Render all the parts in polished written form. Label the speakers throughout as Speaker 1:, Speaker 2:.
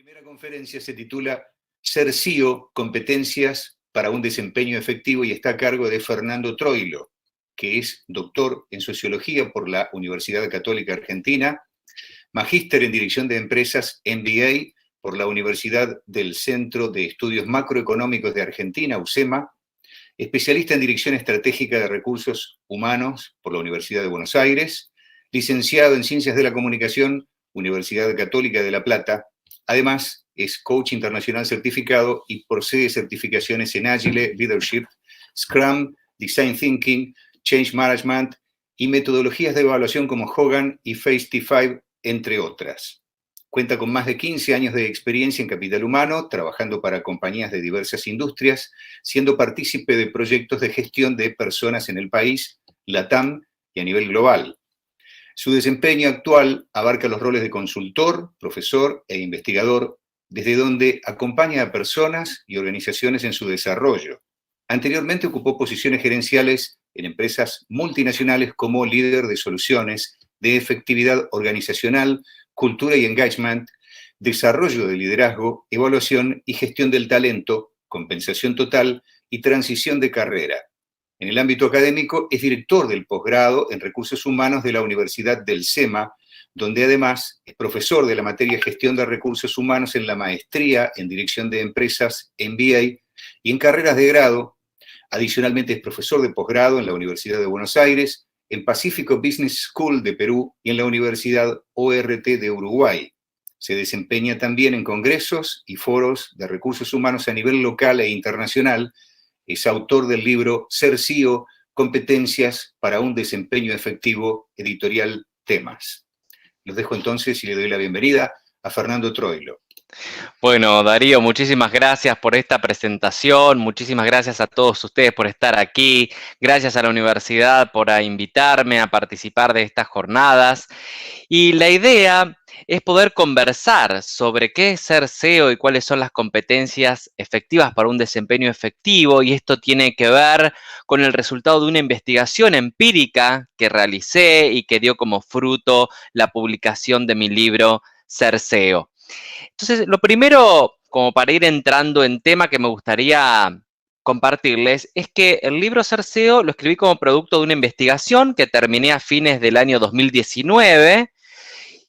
Speaker 1: Primera conferencia se titula Ser CEO, competencias para un desempeño efectivo y está a cargo de Fernando Troilo, que es doctor en Sociología por la Universidad Católica Argentina, magíster en Dirección de Empresas, MBA, por la Universidad del Centro de Estudios Macroeconómicos de Argentina, UCEMA, especialista en Dirección Estratégica de Recursos Humanos por la Universidad de Buenos Aires, licenciado en Ciencias de la Comunicación, Universidad Católica de La Plata. Además, es coach internacional certificado y posee certificaciones en Agile Leadership, Scrum, Design Thinking, Change Management y metodologías de evaluación como Hogan y FACE-T5, entre otras. Cuenta con más de 15 años de experiencia en capital humano, trabajando para compañías de diversas industrias, siendo partícipe de proyectos de gestión de personas en el país, LATAM y a nivel global. Su desempeño actual abarca los roles de consultor, profesor e investigador, desde donde acompaña a personas y organizaciones en su desarrollo. Anteriormente ocupó posiciones gerenciales en empresas multinacionales como líder de soluciones de efectividad organizacional, cultura y engagement, desarrollo de liderazgo, evaluación y gestión del talento, compensación total y transición de carrera. En el ámbito académico es director del posgrado en Recursos Humanos de la Universidad del SEMA, donde además es profesor de la materia Gestión de Recursos Humanos en la maestría en Dirección de Empresas, MBA, y en carreras de grado. Adicionalmente es profesor de posgrado en la Universidad de Buenos Aires, en Pacifico Business School de Perú y en la Universidad ORT de Uruguay. Se desempeña también en congresos y foros de recursos humanos a nivel local e internacional. Es autor del libro Ser CEO, competencias para un desempeño efectivo, editorial Temas. Los dejo entonces y le doy la bienvenida a Fernando Troilo.
Speaker 2: Bueno, Darío, muchísimas gracias por esta presentación, muchísimas gracias a todos ustedes por estar aquí, gracias a la universidad por invitarme a participar de estas jornadas. Y la idea es poder conversar sobre qué es ser CEO y cuáles son las competencias efectivas para un desempeño efectivo, y esto tiene que ver con el resultado de una investigación empírica que realicé y que dio como fruto la publicación de mi libro Ser CEO. Entonces, lo primero, como para ir entrando en tema que me gustaría compartirles, es que el libro Ser CEO lo escribí como producto de una investigación que terminé a fines del año 2019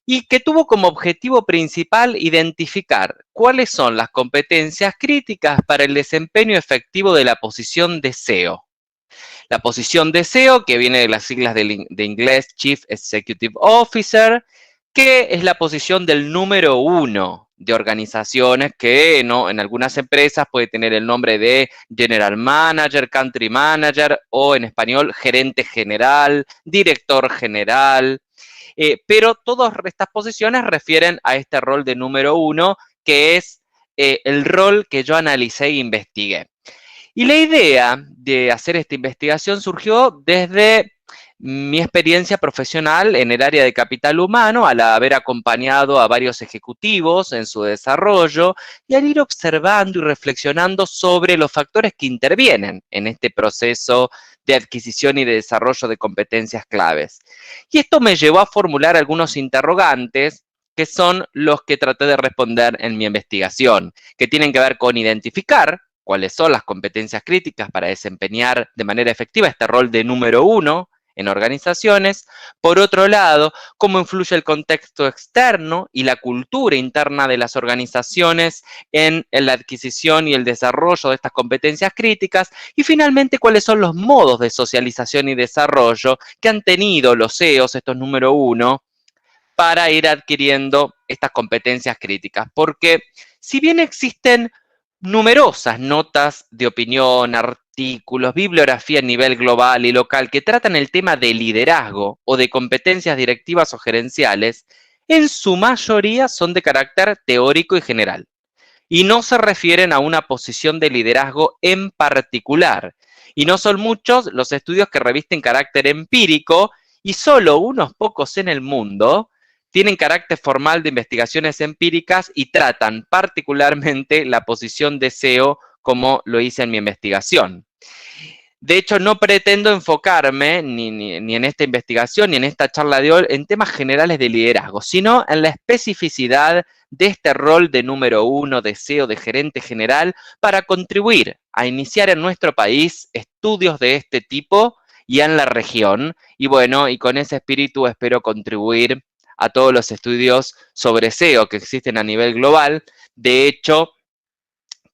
Speaker 2: y que tuvo como objetivo principal identificar cuáles son las competencias críticas para el desempeño efectivo de la posición de CEO. La posición de CEO, que viene de las siglas de inglés Chief Executive Officer, que es la posición del número 1 de organizaciones que en algunas empresas puede tener el nombre de General Manager, Country Manager o en español Gerente General, Director General, pero todas estas posiciones refieren a este rol de número 1, que es el rol que yo analicé e investigué. Y la idea de hacer esta investigación surgió desde mi experiencia profesional en el área de capital humano, al haber acompañado a varios ejecutivos en su desarrollo y al ir observando y reflexionando sobre los factores que intervienen en este proceso de adquisición y de desarrollo de competencias claves. Y esto me llevó a formular algunos interrogantes que son los que traté de responder en mi investigación, que tienen que ver con identificar cuáles son las competencias críticas para desempeñar de manera efectiva este rol de número 1 en organizaciones. Por otro lado, cómo influye el contexto externo y la cultura interna de las organizaciones en la adquisición y el desarrollo de estas competencias críticas. Y finalmente, cuáles son los modos de socialización y desarrollo que han tenido los CEOs, estos número 1, para ir adquiriendo estas competencias críticas. Porque si bien existen numerosas notas de opinión, artículos, bibliografía a nivel global y local que tratan el tema de liderazgo o de competencias directivas o gerenciales, en su mayoría son de carácter teórico y general, y no se refieren a una posición de liderazgo en particular. Y no son muchos los estudios que revisten carácter empírico, y solo unos pocos en el mundo tienen carácter formal de investigaciones empíricas y tratan particularmente la posición de CEO como lo hice en mi investigación. De hecho, no pretendo enfocarme ni en esta investigación ni en esta charla de hoy en temas generales de liderazgo, sino en la especificidad de este rol de número 1, de SEO, de gerente general, para contribuir a iniciar en nuestro país estudios de este tipo y en la región. Y bueno, y con ese espíritu espero contribuir a todos los estudios sobre SEO que existen a nivel global. De hecho,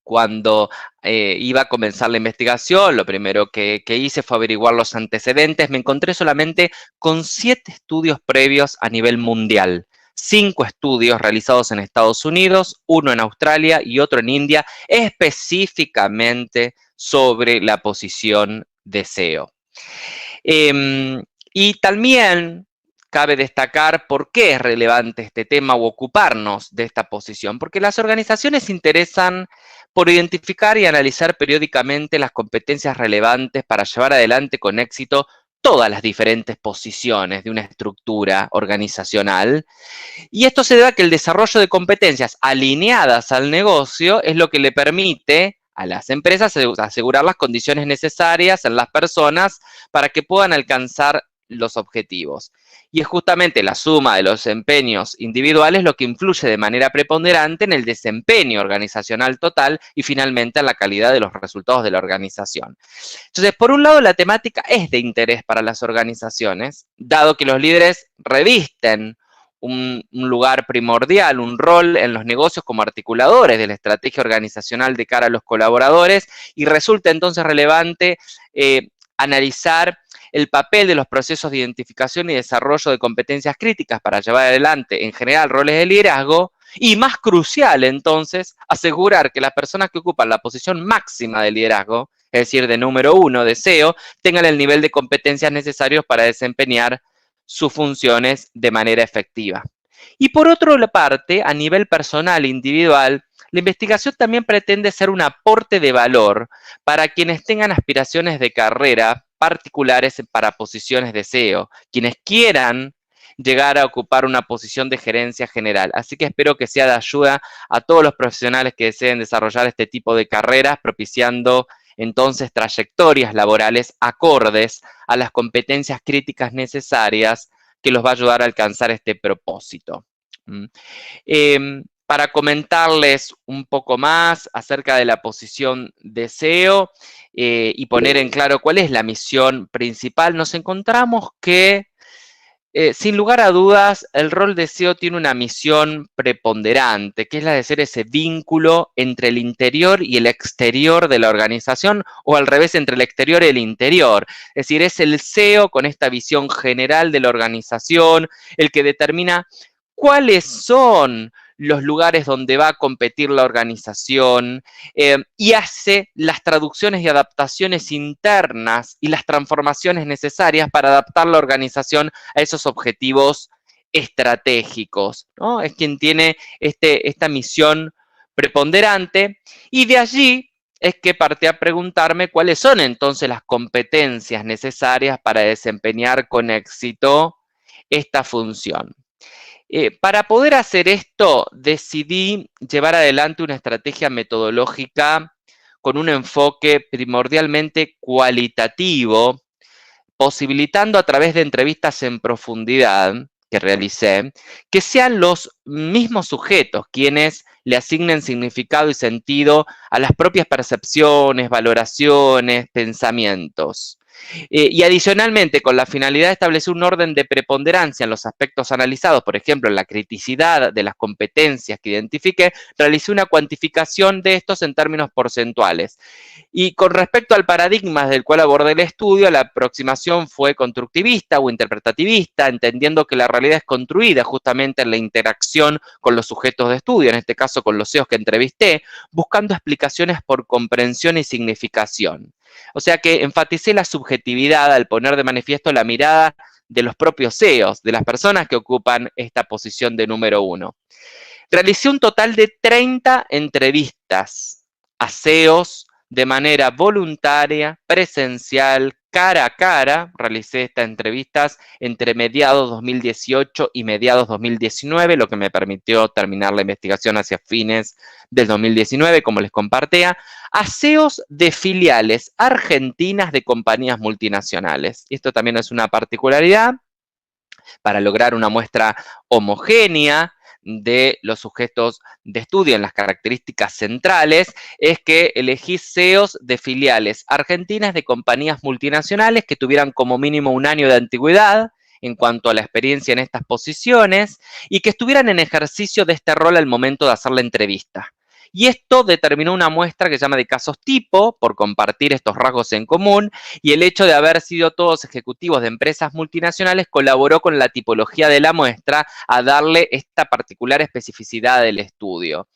Speaker 2: cuando iba a comenzar la investigación, lo primero que hice fue averiguar los antecedentes. Me encontré solamente con 7 estudios previos a nivel mundial. 5 estudios realizados en Estados Unidos, 1 en Australia y otro en India, específicamente sobre la posición de SEO. Y también cabe destacar por qué es relevante este tema o ocuparnos de esta posición, porque las organizaciones se interesan por identificar y analizar periódicamente las competencias relevantes para llevar adelante con éxito todas las diferentes posiciones de una estructura organizacional. Y esto se debe a que el desarrollo de competencias alineadas al negocio es lo que le permite a las empresas asegurar las condiciones necesarias en las personas para que puedan alcanzar los objetivos. Y es justamente la suma de los empeños individuales lo que influye de manera preponderante en el desempeño organizacional total y finalmente en la calidad de los resultados de la organización. Entonces, por un lado, la temática es de interés para las organizaciones, dado que los líderes revisten un lugar primordial, un rol en los negocios como articuladores de la estrategia organizacional de cara a los colaboradores, y resulta entonces relevante analizar el papel de los procesos de identificación y desarrollo de competencias críticas para llevar adelante, en general, roles de liderazgo, y más crucial, entonces, asegurar que las personas que ocupan la posición máxima de liderazgo, es decir, de número 1, de SEO, tengan el nivel de competencias necesarios para desempeñar sus funciones de manera efectiva. Y por otra parte, a nivel personal e individual, la investigación también pretende ser un aporte de valor para quienes tengan aspiraciones de carrera particulares para posiciones de SEO, quienes quieran llegar a ocupar una posición de gerencia general. Así que espero que sea de ayuda a todos los profesionales que deseen desarrollar este tipo de carreras, propiciando entonces trayectorias laborales acordes a las competencias críticas necesarias que los va a ayudar a alcanzar este propósito. Para comentarles un poco más acerca de la posición de SEO y poner en claro cuál es la misión principal, nos encontramos que sin lugar a dudas, el rol de SEO tiene una misión preponderante, que es la de ser ese vínculo entre el interior y el exterior de la organización, o al revés, entre el exterior y el interior. Es decir, es el SEO con esta visión general de la organización, el que determina cuáles son los lugares donde va a competir la organización y hace las traducciones y adaptaciones internas y las transformaciones necesarias para adaptar la organización a esos objetivos estratégicos, ¿no? Es quien tiene esta misión preponderante, y de allí es que partí a preguntarme cuáles son entonces las competencias necesarias para desempeñar con éxito esta función. Para poder hacer esto, decidí llevar adelante una estrategia metodológica con un enfoque primordialmente cualitativo, posibilitando a través de entrevistas en profundidad que realicé, que sean los mismos sujetos quienes le asignen significado y sentido a las propias percepciones, valoraciones, pensamientos. Y adicionalmente, con la finalidad de establecer un orden de preponderancia en los aspectos analizados, por ejemplo, en la criticidad de las competencias que identifiqué, realicé una cuantificación de estos en términos porcentuales. Y con respecto al paradigma del cual abordé el estudio, la aproximación fue constructivista o interpretativista, entendiendo que la realidad es construida justamente en la interacción con los sujetos de estudio, en este caso con los SEOs que entrevisté, buscando explicaciones por comprensión y significación. O sea que enfaticé la subjetividad al poner de manifiesto la mirada de los propios SEOs, de las personas que ocupan esta posición de número 1. Realicé un total de 30 entrevistas a SEOs de manera voluntaria, presencial, cara a cara. Realicé estas entrevistas entre mediados 2018 y mediados 2019, lo que me permitió terminar la investigación hacia fines del 2019, como les compartía, a CEOs de filiales argentinas de compañías multinacionales. Esto también es una particularidad para lograr una muestra homogénea de los sujetos de estudio en las características centrales es que elegís CEOs de filiales argentinas de compañías multinacionales que tuvieran como mínimo 1 año de antigüedad en cuanto a la experiencia en estas posiciones y que estuvieran en ejercicio de este rol al momento de hacer la entrevista. Y esto determinó una muestra que se llama de casos tipo, por compartir estos rasgos en común, y el hecho de haber sido todos ejecutivos de empresas multinacionales colaboró con la tipología de la muestra a darle esta particular especificidad del estudio.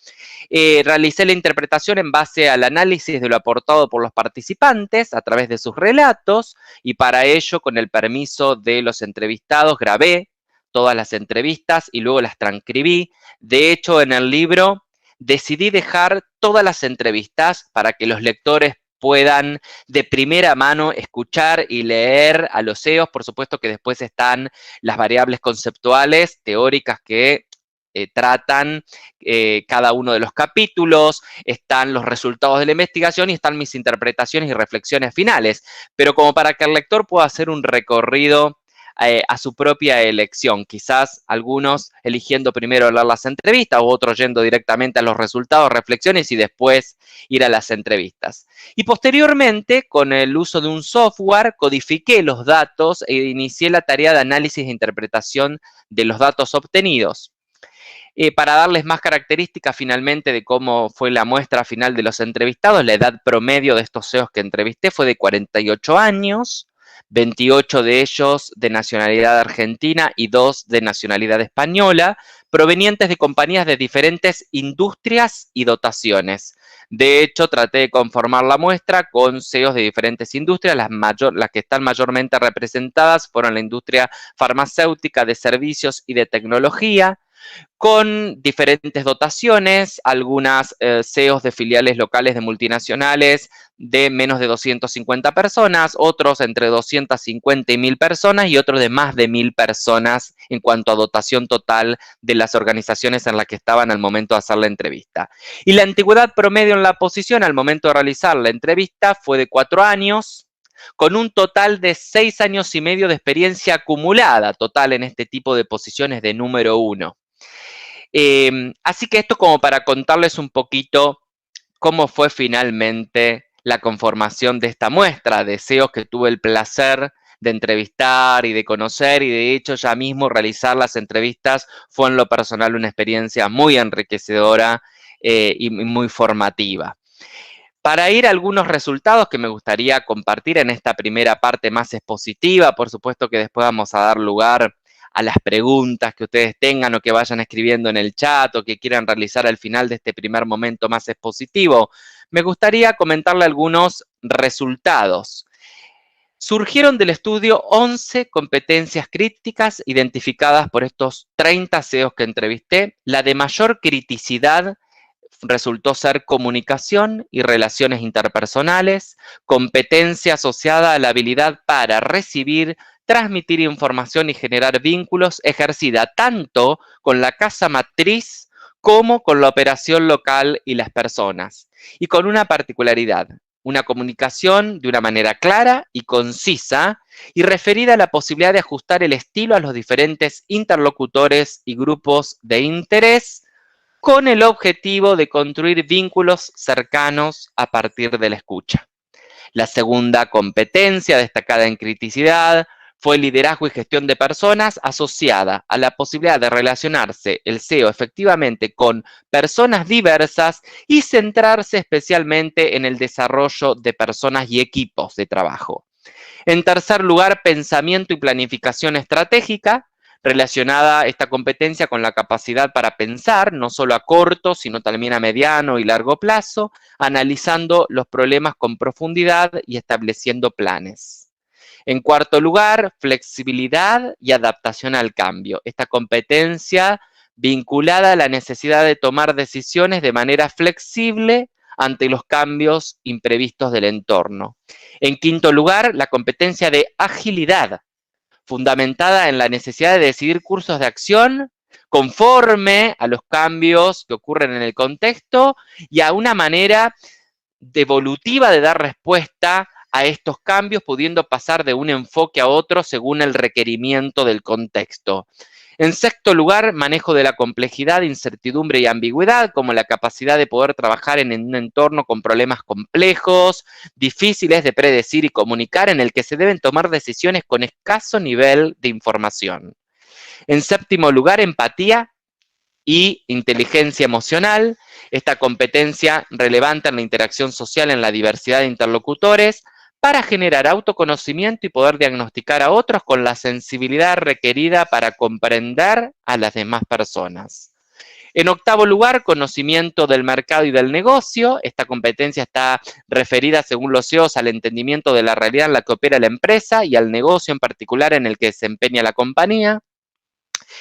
Speaker 2: Realicé la interpretación en base al análisis de lo aportado por los participantes a través de sus relatos, y para ello, con el permiso de los entrevistados, grabé todas las entrevistas y luego las transcribí. De hecho, en el libro decidí dejar todas las entrevistas para que los lectores puedan de primera mano escuchar y leer a los CEOs. Por supuesto que después están las variables conceptuales, teóricas que tratan cada uno de los capítulos, están los resultados de la investigación y están mis interpretaciones y reflexiones finales. Pero como para que el lector pueda hacer un recorrido a su propia elección, quizás algunos eligiendo primero leer las entrevistas, u otros yendo directamente a los resultados, reflexiones y después ir a las entrevistas. Y posteriormente, con el uso de un software, codifiqué los datos e inicié la tarea de análisis e interpretación de los datos obtenidos. Para darles más características finalmente de cómo fue la muestra final de los entrevistados, la edad promedio de estos CEOs que entrevisté fue de 48 años, 28 de ellos de nacionalidad argentina y 2 de nacionalidad española, provenientes de compañías de diferentes industrias y dotaciones. De hecho, traté de conformar la muestra con CEOs de diferentes industrias. Las que están mayormente representadas fueron la industria farmacéutica, de servicios y de tecnología, con diferentes dotaciones, algunas CEOs de filiales locales de multinacionales de menos de 250 personas, otros entre 250 y 1000 personas y otros de más de 1000 personas en cuanto a dotación total de las organizaciones en las que estaban al momento de hacer la entrevista. Y la antigüedad promedio en la posición al momento de realizar la entrevista fue de 4 años, con un total de 6 años y medio de experiencia acumulada total en este tipo de posiciones de número 1. Así que esto como para contarles un poquito cómo fue finalmente la conformación de esta muestra de CEOs que tuve el placer de entrevistar y de conocer, y de hecho ya mismo realizar las entrevistas fue en lo personal una experiencia muy enriquecedora y muy formativa. Para ir a algunos resultados que me gustaría compartir en esta primera parte más expositiva, por supuesto que después vamos a dar lugar a las preguntas que ustedes tengan o que vayan escribiendo en el chat o que quieran realizar al final de este primer momento más expositivo, me gustaría comentarle algunos resultados. Surgieron del estudio 11 competencias críticas identificadas por estos 30 CEOs que entrevisté. La de mayor criticidad resultó ser comunicación y relaciones interpersonales, competencia asociada a la habilidad para recibir, transmitir información y generar vínculos, ejercida tanto con la casa matriz como con la operación local y las personas. Y con una particularidad, una comunicación de una manera clara y concisa y referida a la posibilidad de ajustar el estilo a los diferentes interlocutores y grupos de interés, con el objetivo de construir vínculos cercanos a partir de la escucha. La segunda competencia destacada en criticidad fue liderazgo y gestión de personas, asociada a la posibilidad de relacionarse el CEO efectivamente con personas diversas y centrarse especialmente en el desarrollo de personas y equipos de trabajo. En tercer lugar, pensamiento y planificación estratégica, relacionada esta competencia con la capacidad para pensar, no solo a corto, sino también a mediano y largo plazo, analizando los problemas con profundidad y estableciendo planes. En cuarto lugar, flexibilidad y adaptación al cambio. Esta competencia vinculada a la necesidad de tomar decisiones de manera flexible ante los cambios imprevistos del entorno. En quinto lugar, la competencia de agilidad, fundamentada en la necesidad de decidir cursos de acción conforme a los cambios que ocurren en el contexto y a una manera evolutiva de dar respuesta a estos cambios, pudiendo pasar de un enfoque a otro según el requerimiento del contexto. En sexto lugar, manejo de la complejidad, incertidumbre y ambigüedad, como la capacidad de poder trabajar en un entorno con problemas complejos, difíciles de predecir y comunicar, en el que se deben tomar decisiones con escaso nivel de información. En séptimo lugar, empatía y inteligencia emocional, esta competencia relevante en la interacción social en la diversidad de interlocutores, para generar autoconocimiento y poder diagnosticar a otros con la sensibilidad requerida para comprender a las demás personas. En octavo lugar, conocimiento del mercado y del negocio. Esta competencia está referida, según los CEOs, al entendimiento de la realidad en la que opera la empresa y al negocio en particular en el que desempeña la compañía.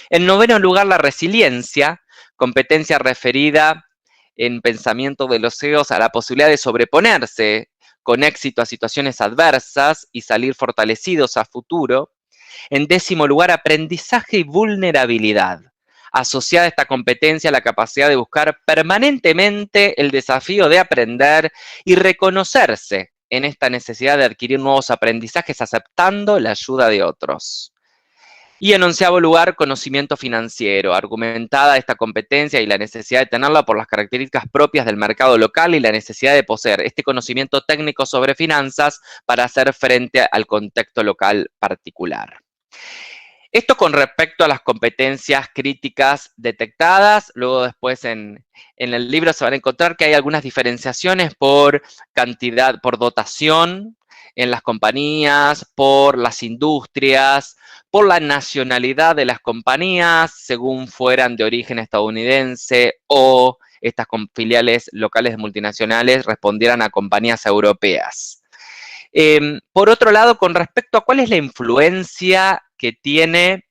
Speaker 2: En noveno lugar, la resiliencia, competencia referida en pensamiento de los CEOs a la posibilidad de sobreponerse con éxito a situaciones adversas y salir fortalecidos a futuro. En décimo lugar, aprendizaje y vulnerabilidad. Asociada a esta competencia, la capacidad de buscar permanentemente el desafío de aprender y reconocerse en esta necesidad de adquirir nuevos aprendizajes aceptando la ayuda de otros. Y en onceavo lugar, conocimiento financiero, argumentada esta competencia y la necesidad de tenerla por las características propias del mercado local y la necesidad de poseer este conocimiento técnico sobre finanzas para hacer frente al contexto local particular. Esto con respecto a las competencias críticas detectadas. Luego después en el libro se van a encontrar que hay algunas diferenciaciones por cantidad, por dotación en las compañías, por las industrias, por la nacionalidad de las compañías, según fueran de origen estadounidense o estas filiales locales multinacionales respondieran a compañías europeas. Por otro lado, con respecto a cuál es la influencia que tiene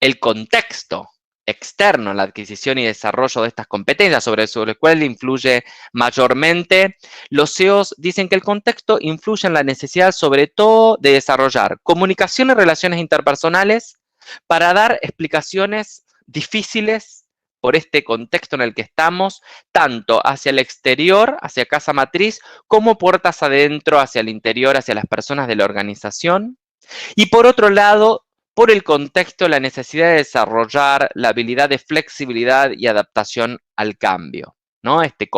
Speaker 2: el contexto externo en la adquisición y desarrollo de estas competencias, sobre el cual influye mayormente, los CEOs dicen que el contexto influye en la necesidad, sobre todo, de desarrollar comunicación y relaciones interpersonales para dar explicaciones difíciles por este contexto en el que estamos, tanto hacia el exterior, hacia casa matriz, como puertas adentro, hacia el interior, hacia las personas de la organización. Y por otro lado, por el contexto, la necesidad de desarrollar la habilidad de flexibilidad y adaptación al cambio, ¿no? Este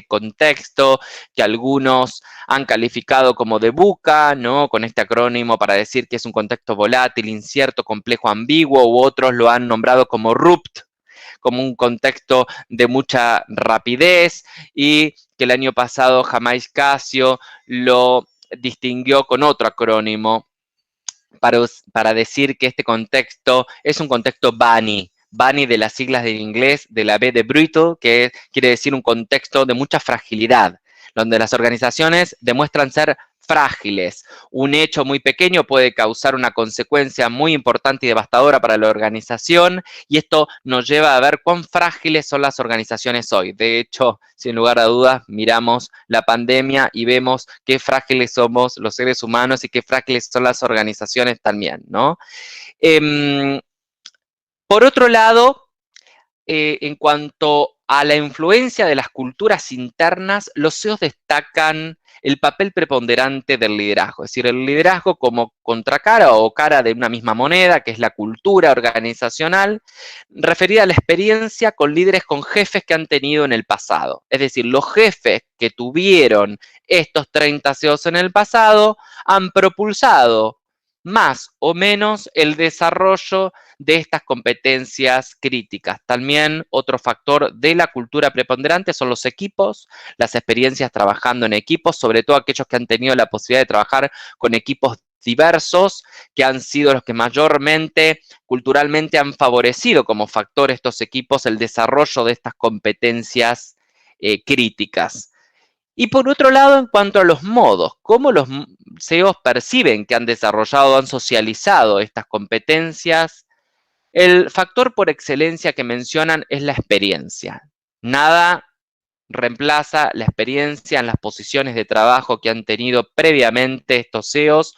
Speaker 2: contexto que algunos han calificado como de VUCA, ¿no? Con este acrónimo para decir que es un contexto volátil, incierto, complejo, ambiguo, u otros lo han nombrado como RUPT, como un contexto de mucha rapidez, y que el año pasado Jamais Casio lo distinguió con otro acrónimo para decir que este contexto es un contexto BANI. BANI de las siglas de inglés, de la B de brittle, que quiere decir un contexto de mucha fragilidad, donde las organizaciones demuestran ser frágiles. Un hecho muy pequeño puede causar una consecuencia muy importante y devastadora para la organización, y esto nos lleva a ver cuán frágiles son las organizaciones hoy. De hecho, sin lugar a dudas, miramos la pandemia y vemos qué frágiles somos los seres humanos y qué frágiles son las organizaciones también, ¿no? Por otro lado, en cuanto a la influencia de las culturas internas, los CEOs destacan el papel preponderante del liderazgo, es decir, el liderazgo como contracara o cara de una misma moneda, que es la cultura organizacional, referida a la experiencia con líderes, con jefes que han tenido en el pasado. Es decir, los jefes que tuvieron estos 30 CEOs en el pasado han propulsado más o menos el desarrollo de estas competencias críticas. También otro factor de la cultura preponderante son los equipos, las experiencias trabajando en equipos, sobre todo aquellos que han tenido la posibilidad de trabajar con equipos diversos, que han sido los que mayormente culturalmente han favorecido como factor estos equipos el desarrollo de estas competencias críticas. Y por otro lado, en cuanto a los modos, cómo los CEOs perciben que han desarrollado, han socializado estas competencias, el factor por excelencia que mencionan es la experiencia. Nada reemplaza la experiencia en las posiciones de trabajo que han tenido previamente estos CEOs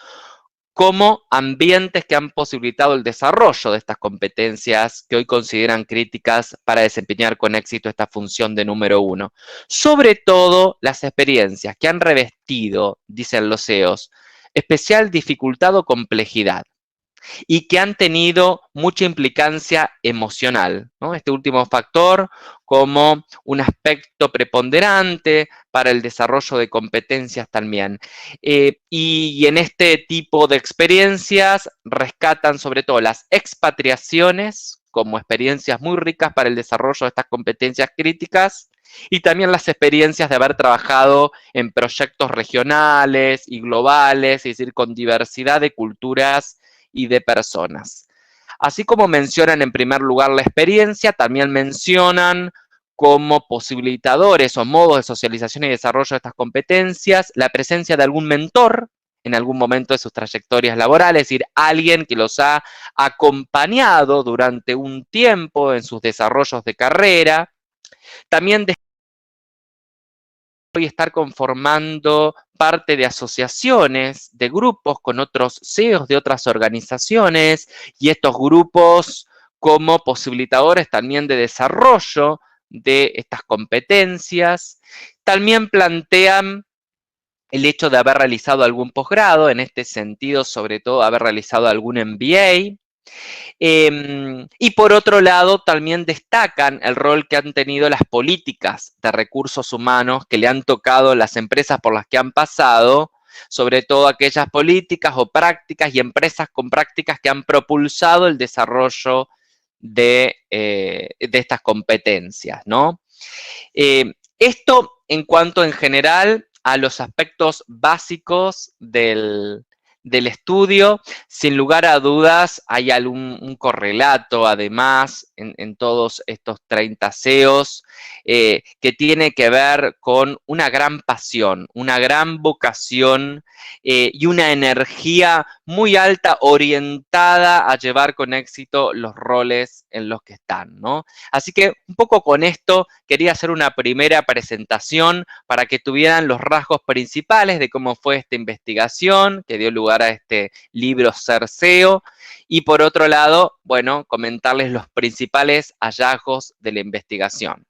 Speaker 2: como ambientes que han posibilitado el desarrollo de estas competencias que hoy consideran críticas para desempeñar con éxito esta función de número uno. Sobre todo las experiencias que han revestido, dicen los CEOs, especial dificultad o complejidad. y que han tenido mucha implicancia emocional, ¿no? Este último factor como un aspecto preponderante para el desarrollo de competencias también. Y en este tipo de experiencias rescatan sobre todo las expatriaciones como experiencias muy ricas para el desarrollo de estas competencias críticas, y también las experiencias de haber trabajado en proyectos regionales y globales, es decir, con diversidad de culturas y de personas. Así como mencionan en primer lugar la experiencia, también mencionan como posibilitadores o modos de socialización y desarrollo de estas competencias la presencia de algún mentor en algún momento de sus trayectorias laborales, es decir, alguien que los ha acompañado durante un tiempo en sus desarrollos de carrera. También y estar conformando parte de asociaciones, de grupos con otros CEOs de otras organizaciones, y estos grupos como posibilitadores también de desarrollo de estas competencias. También plantean el hecho de haber realizado algún posgrado, en este sentido, sobre todo haber realizado algún MBA. Y por otro lado, también destacan el rol que han tenido las políticas de recursos humanos que le han tocado las empresas por las que han pasado, sobre todo aquellas políticas o prácticas y empresas con prácticas que han propulsado el desarrollo de estas competencias, ¿no? Esto en cuanto en general a los aspectos básicos del estudio. Sin lugar a dudas, hay un correlato, además, en todos estos 30 CEOs, que tiene que ver con una gran pasión, una gran vocación y una energía muy alta orientada a llevar con éxito los roles en los que están, ¿no? Así que un poco con esto quería hacer una primera presentación para que tuvieran los rasgos principales de cómo fue esta investigación que dio lugar a este libro Ser SEO, y por otro lado, bueno, comentarles los principales hallazgos de la investigación.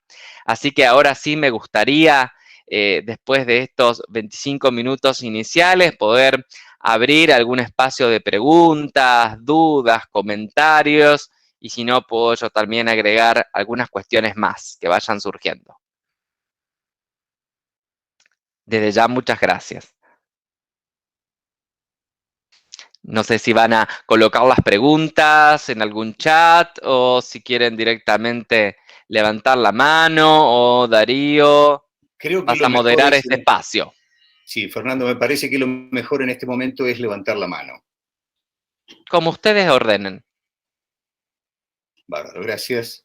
Speaker 2: Así que ahora sí me gustaría, después de estos 25 minutos iniciales, poder abrir algún espacio de preguntas, dudas, comentarios, y si no, puedo yo también agregar algunas cuestiones más que vayan surgiendo. Desde ya, muchas gracias. No sé si van a colocar las preguntas en algún chat o si quieren directamente levantar la mano, o Darío,
Speaker 1: Creo que
Speaker 2: vas
Speaker 1: lo
Speaker 2: a
Speaker 1: mejor
Speaker 2: moderar
Speaker 1: es,
Speaker 2: este espacio.
Speaker 1: sí, Fernando, me parece que lo mejor en este momento es levantar la mano.
Speaker 2: Como ustedes ordenen.
Speaker 1: Bárbaro, gracias.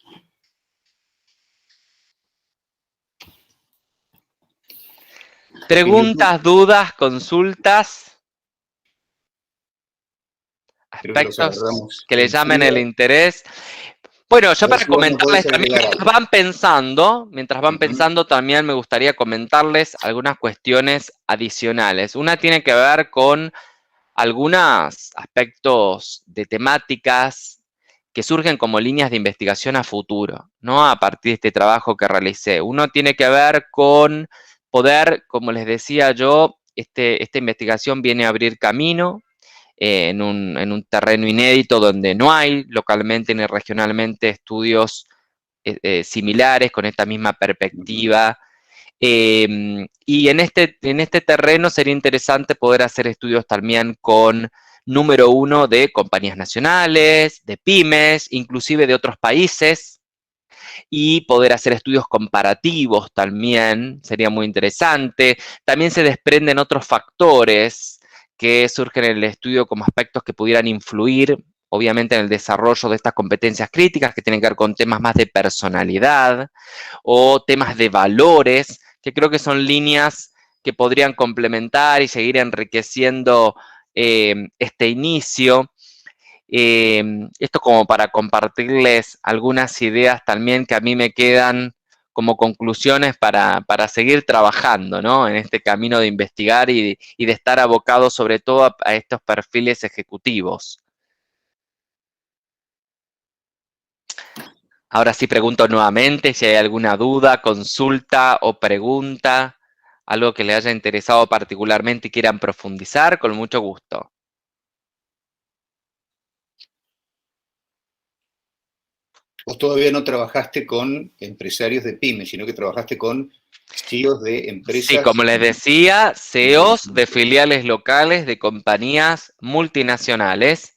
Speaker 2: Preguntas, dudas, consultas,
Speaker 1: Creo que los
Speaker 2: aspectos
Speaker 1: agarramos
Speaker 2: que le
Speaker 1: en
Speaker 2: llamen el
Speaker 1: frío.
Speaker 2: interés. Bueno,
Speaker 1: A
Speaker 2: yo
Speaker 1: ver
Speaker 2: para
Speaker 1: si vos me podés
Speaker 2: comentarles también,
Speaker 1: agregar algo.
Speaker 2: mientras van pensando, también me gustaría comentarles algunas cuestiones adicionales. Una tiene que ver con algunos aspectos de temáticas que surgen como líneas de investigación a futuro, ¿no? A partir de este trabajo que realicé. Uno tiene que ver con poder, como les decía yo, esta investigación viene a abrir camino en un terreno inédito donde no hay localmente ni regionalmente estudios similares con esta misma perspectiva. Y en este terreno sería interesante poder hacer estudios también con, número uno, de compañías nacionales, de pymes, inclusive de otros países, y poder hacer estudios comparativos también, sería muy interesante. También se desprenden otros factores que surgen en el estudio como aspectos que pudieran influir, obviamente, en el desarrollo de estas competencias críticas, que tienen que ver con temas más de personalidad o temas de valores, que creo que son líneas que podrían complementar y seguir enriqueciendo este inicio. Esto como para compartirles algunas ideas también que a mí me quedan como conclusiones para seguir trabajando, ¿no? En este camino de investigar y de estar abocado sobre todo a estos perfiles ejecutivos. Ahora sí pregunto nuevamente si hay alguna duda, consulta o pregunta, algo que les haya interesado particularmente y quieran profundizar, con mucho gusto.
Speaker 1: Vos todavía no trabajaste con empresarios de pymes, sino que trabajaste con CEOs de empresas.
Speaker 2: Sí, como les decía, CEOs de filiales locales de compañías multinacionales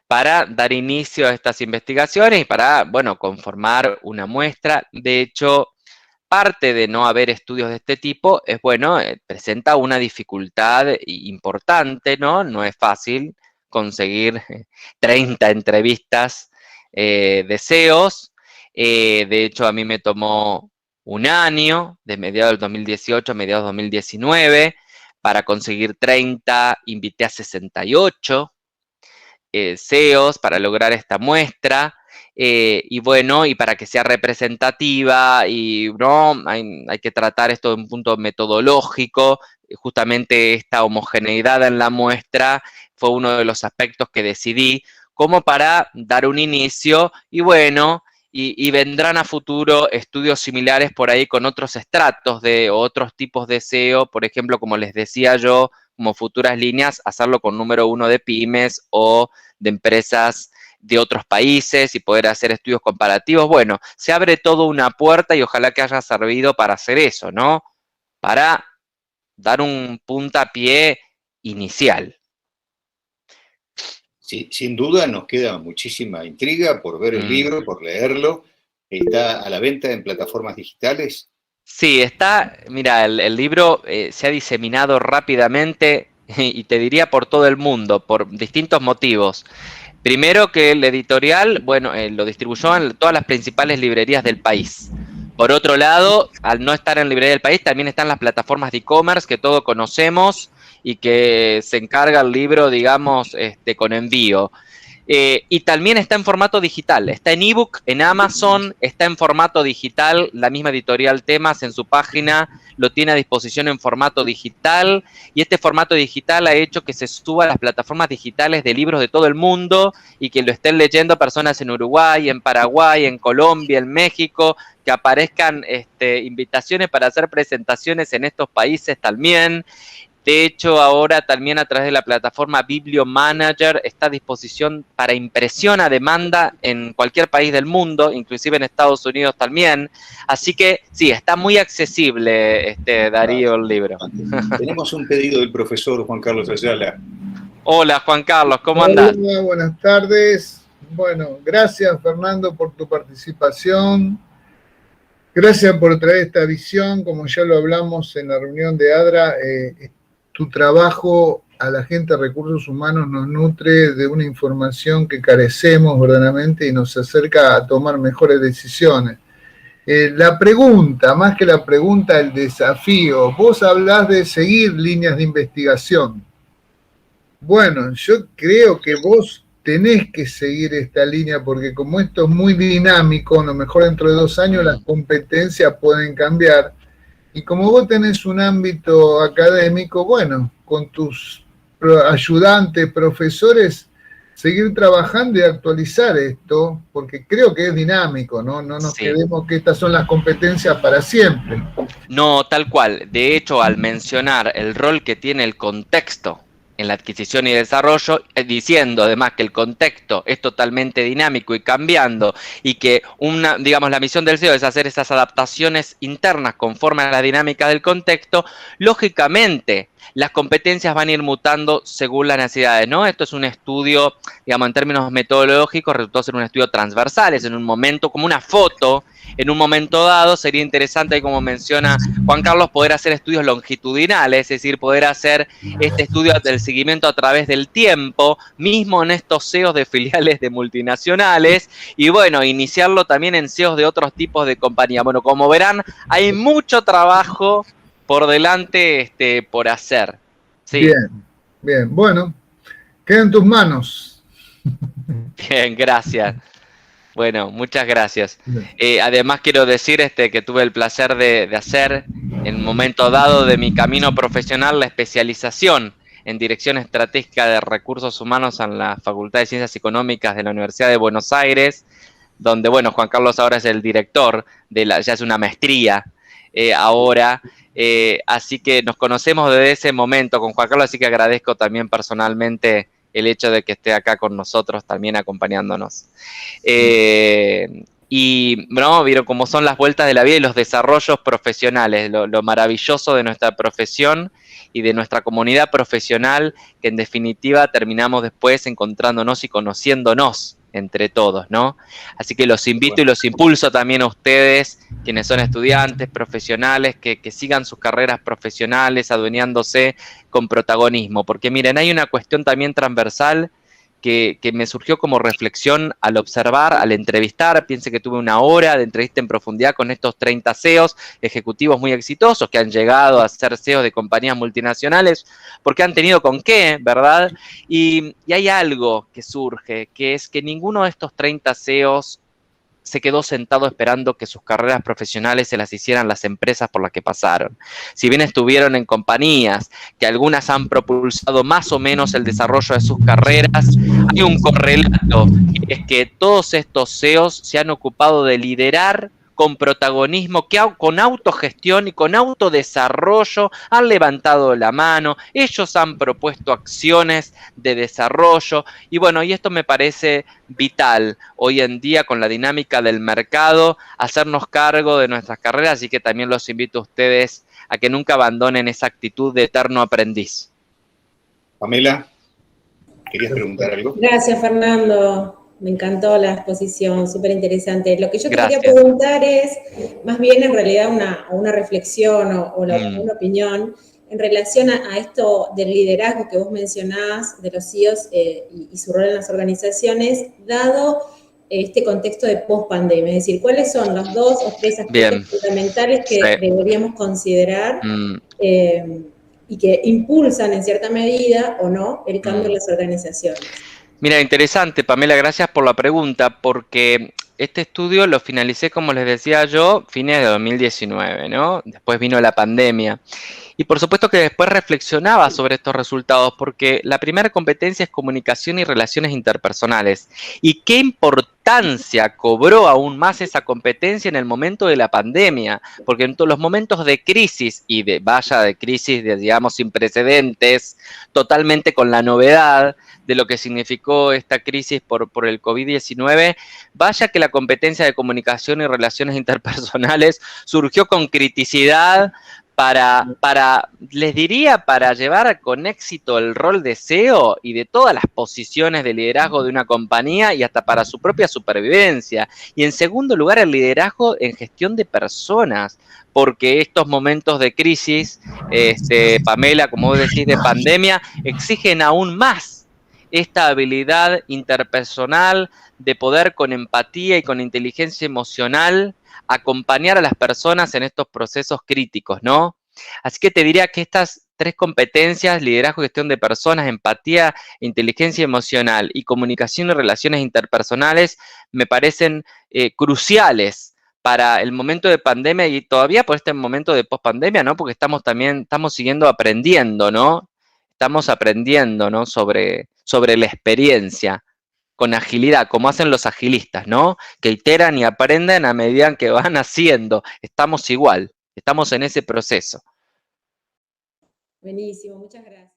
Speaker 2: para dar inicio a estas investigaciones y para, bueno, conformar una muestra. De hecho, parte de no haber estudios de este tipo es, bueno, presenta una dificultad importante, ¿no? No es fácil conseguir 30 entrevistas de CEOs. De hecho, a mí me tomó un año, de mediados del 2018 a mediados del 2019, para conseguir 30, invité a 68 CEOs para lograr esta muestra. Y bueno, y para que sea representativa, y no, hay que tratar esto de un punto metodológico. Justamente esta homogeneidad en la muestra fue uno de los aspectos que decidí como para dar un inicio, y bueno, y vendrán a futuro estudios similares por ahí con otros estratos de otros tipos de SEO, por ejemplo, como les decía yo, como futuras líneas, hacerlo con número 1 de pymes o de empresas de otros países y poder hacer estudios comparativos. Bueno, se abre toda una puerta y ojalá que haya servido para hacer eso, ¿no? Para dar un puntapié inicial.
Speaker 1: Sí, sin duda nos queda muchísima intriga por ver el libro, por leerlo. ¿Está a la venta en plataformas digitales?
Speaker 2: Sí, está, mira, el libro se ha diseminado rápidamente y te diría por todo el mundo, por distintos motivos. Primero que el editorial, bueno, lo distribuyó en todas las principales librerías del país. Por otro lado, al no estar en librería del país, también están las plataformas de e-commerce que todos conocemos y que se encarga el libro, digamos, con envío. Y también está en formato digital, está en ebook, en Amazon, está en formato digital, la misma editorial Temas en su página lo tiene a disposición en formato digital, y este formato digital ha hecho que se suba a las plataformas digitales de libros de todo el mundo y que lo estén leyendo personas en Uruguay, en Paraguay, en Colombia, en México, que aparezcan invitaciones para hacer presentaciones en estos países también. De hecho, ahora también a través de la plataforma Bibliomanager está a disposición para impresión a demanda en cualquier país del mundo, inclusive en Estados Unidos también. Así que sí, está muy accesible, Darío, el libro.
Speaker 1: Tenemos un pedido del profesor Juan Carlos Ayala.
Speaker 2: Hola, Juan Carlos, ¿cómo andás?
Speaker 3: Hola, buenas tardes. Bueno, gracias, Fernando, por tu participación. Gracias por traer esta visión. Como ya lo hablamos en la reunión de ADRA, tu trabajo a la gente de recursos humanos nos nutre de una información que carecemos verdaderamente y nos acerca a tomar mejores decisiones. La pregunta, más que la pregunta, el desafío. Vos hablás de seguir líneas de investigación. Bueno, yo creo que vos tenés que seguir esta línea porque como esto es muy dinámico, a lo mejor dentro de 2 años las competencias pueden cambiar. Y como vos tenés un ámbito académico, bueno, con tus ayudantes, profesores, seguir trabajando y actualizar esto, porque creo que es dinámico, ¿no? No nos quedemos que estas son las competencias para siempre.
Speaker 2: No, tal cual. De hecho, al mencionar el rol que tiene el contexto en la adquisición y desarrollo, diciendo además que el contexto es totalmente dinámico y cambiando, y que digamos, la misión del SEO es hacer esas adaptaciones internas conforme a la dinámica del contexto, lógicamente las competencias van a ir mutando según las necesidades, ¿no? Esto es un estudio, digamos, en términos metodológicos, resultó ser un estudio transversal, es en un momento, como una foto, en un momento dado. Sería interesante, como menciona Juan Carlos, poder hacer estudios longitudinales, es decir, poder hacer este estudio del seguimiento a través del tiempo, mismo en estos CEOs de filiales de multinacionales, y bueno, iniciarlo también en CEOs de otros tipos de compañías. Bueno, como verán, hay mucho trabajo por delante por hacer. Sí.
Speaker 3: Bien, bien. Bueno, queda en tus manos.
Speaker 2: Bien, gracias. Bueno, muchas gracias. Además quiero decir que tuve el placer de hacer en un momento dado de mi camino profesional la especialización en Dirección Estratégica de Recursos Humanos en la Facultad de Ciencias Económicas de la Universidad de Buenos Aires, donde, bueno, Juan Carlos ahora es el director, ya es una maestría ahora, así que nos conocemos desde ese momento con Juan Carlos, así que agradezco también personalmente el hecho de que esté acá con nosotros también acompañándonos. Y, ¿no? Vieron cómo son las vueltas de la vida y los desarrollos profesionales, lo maravilloso de nuestra profesión y de nuestra comunidad profesional, que en definitiva terminamos después encontrándonos y conociéndonos entre todos, ¿no? Así que los invito y los impulso también a ustedes, quienes son estudiantes, profesionales, que sigan sus carreras profesionales, adueñándose con protagonismo, porque miren, hay una cuestión también transversal que me surgió como reflexión al observar, al entrevistar. Piense que tuve una hora de entrevista en profundidad con estos 30 CEOs, ejecutivos muy exitosos que han llegado a ser CEOs de compañías multinacionales, porque han tenido con qué, ¿verdad? Y hay algo que surge, que es que ninguno de estos 30 CEOs se quedó sentado esperando que sus carreras profesionales se las hicieran las empresas por las que pasaron. Si bien estuvieron en compañías que algunas han propulsado más o menos el desarrollo de sus carreras, hay un correlato, que es que todos estos CEOs se han ocupado de liderar con protagonismo, con autogestión y con autodesarrollo, han levantado la mano, ellos han propuesto acciones de desarrollo, y bueno, y esto me parece vital hoy en día con la dinámica del mercado, hacernos cargo de nuestras carreras, así que también los invito a ustedes a que nunca abandonen esa actitud de eterno aprendiz.
Speaker 1: Pamela, ¿querías preguntar algo?
Speaker 4: Gracias, Fernando. Me encantó la exposición, súper interesante. Lo que yo te
Speaker 2: Gracias.
Speaker 4: quería preguntar es, más bien en realidad una reflexión o una opinión en relación a esto del liderazgo que vos mencionás de los CEOs y su rol en las organizaciones, dado este contexto de post-pandemia. Es decir, ¿cuáles son los 2 o 3 aspectos fundamentales que deberíamos considerar y que impulsan en cierta medida o no el cambio en las organizaciones?
Speaker 2: Mira, interesante, Pamela, gracias por la pregunta, porque este estudio lo finalicé, como les decía yo, fines de 2019, ¿no? Después vino la pandemia. Y por supuesto que después reflexionaba sobre estos resultados, porque la primera competencia es comunicación y relaciones interpersonales. ¿Y qué importancia cobró aún más esa competencia en el momento de la pandemia? Porque en todos los momentos de crisis, y de crisis, digamos, sin precedentes, totalmente con la novedad de lo que significó esta crisis por el COVID-19, vaya que la competencia de comunicación y relaciones interpersonales surgió con criticidad, les diría, para llevar con éxito el rol de CEO y de todas las posiciones de liderazgo de una compañía y hasta para su propia supervivencia. Y en segundo lugar, el liderazgo en gestión de personas, porque estos momentos de crisis, Pamela, como vos decís, de pandemia, exigen aún más esta habilidad interpersonal de poder con empatía y con inteligencia emocional acompañar a las personas en estos procesos críticos, ¿no? Así que te diría que estas 3 competencias, liderazgo y gestión de personas, empatía, inteligencia emocional y comunicación y relaciones interpersonales, me parecen cruciales para el momento de pandemia y todavía por este momento de pospandemia, ¿no? Porque estamos siguiendo aprendiendo, ¿no? Estamos aprendiendo, ¿no? Sobre la experiencia, con agilidad, como hacen los agilistas, ¿no? Que iteran y aprenden a medida que van haciendo. Estamos igual, estamos en ese proceso.
Speaker 4: Buenísimo, muchas gracias.